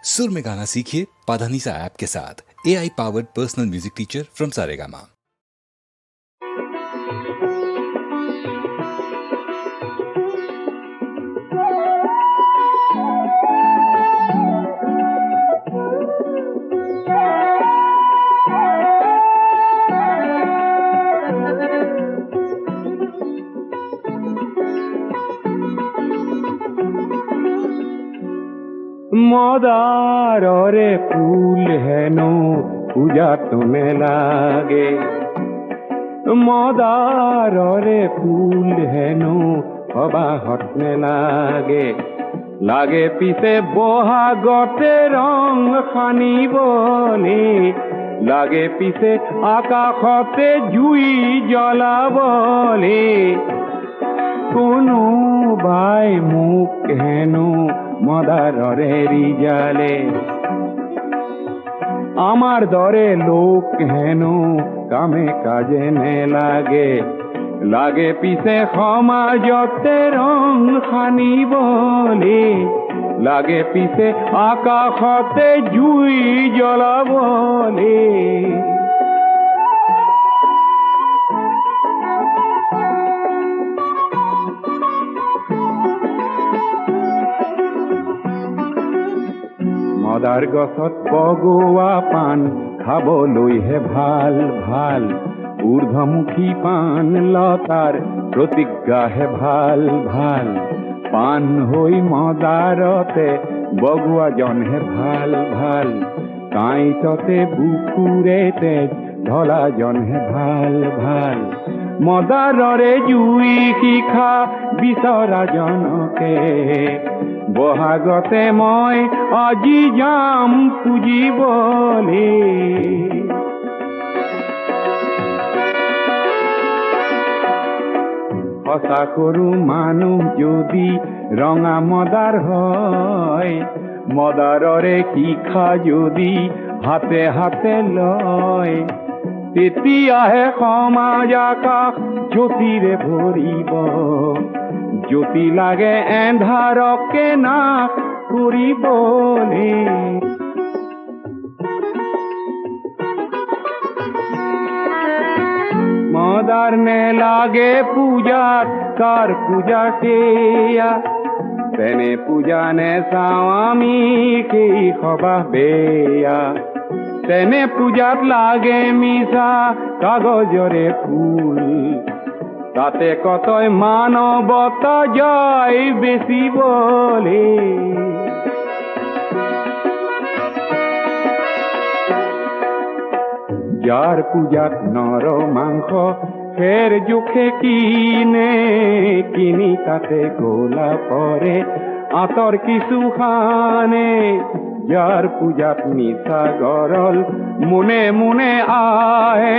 सुर में गाना सीखिए पाधानीसा ऐप के साथ। AI powered personal music teacher from Saregama. মদারে ফুল হেন পূজা তুমি লাগে, মদারে ফুল হেন সবাহত লাগে, লাগে পিছে বহাগতে রং সানিবলে, লাগে পিছে আকাশতে জুই জ্বলাবলে। কোনোবাই মোক হেনো মদাররে রিজালে, আমার দরে লোক হেন কামে কাজে নে লাগে, লাগে পিছে সমাজতে রং সানিবলে, লাগে পিছে আকাশতে জুই জ্বলাবলে। মদার গছত বগোৱা পান খাবলৈহে ভাল ভাল, ঊৰ্ধ্বমুখী পান লতাৰ প্ৰতিজ্ঞাহে ভাল ভাল। পান হৈ মদাৰতে বগোৱাজনহে ভাল ভাল, কাঁইটতে বুকুৰে তেজ ঢলাজনহে ভাল ভাল। মদাৰৰে জুই শিখা বিচৰাজনকে বহাগতে মই আজি যাম পুজিবলে। সঁচা কৰো মানুহ যদি ৰঙা মদাৰ হয়, মদাৰৰে শিখা যদি হাতে হাতে লয়, তেতিয়াহে সমাজ আকাশ জ্যোতিৰে ভৰিব। জ্যোতি লাগে এন্ধাৰকে নাশ কৰিবলে। মদাৰ নে লাগে পূজাত কাৰ পূজা সেয়া, তেনে পূজা নে চাওঁ আমি সেই সবাহ বেয়া। তেনে পূজাত লাগে মিছা কাগজৰে ফুল, তাতে কতই মানৱতা যায় বেচিবলে। যাৰ পূজাত নৰ মাংস ফেৰ জোখে কিনে, কিনি তাতে গোলা পৰে আঁতৰ কিছু খানে। যাৰ পূজাত মিছা গৰল মুনে মুনে আহে,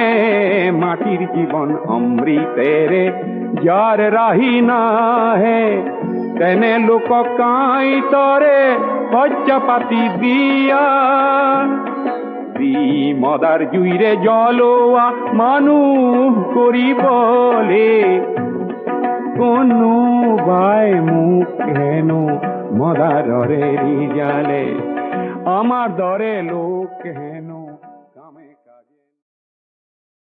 মাটিৰ জীৱন অমৃতেৰে যাৰ ৰাহি নাহে, তেনে লোকক কাঁইটৰে শয্যা পাতি দিয়া। দি মদাৰ জুইৰে জ্বলোৱা মানুহ কৰিবলে। কোনোবাই মোক হেনো মদাৰৰে ৰিজালে, আমাৰ দৰে লোক হেনো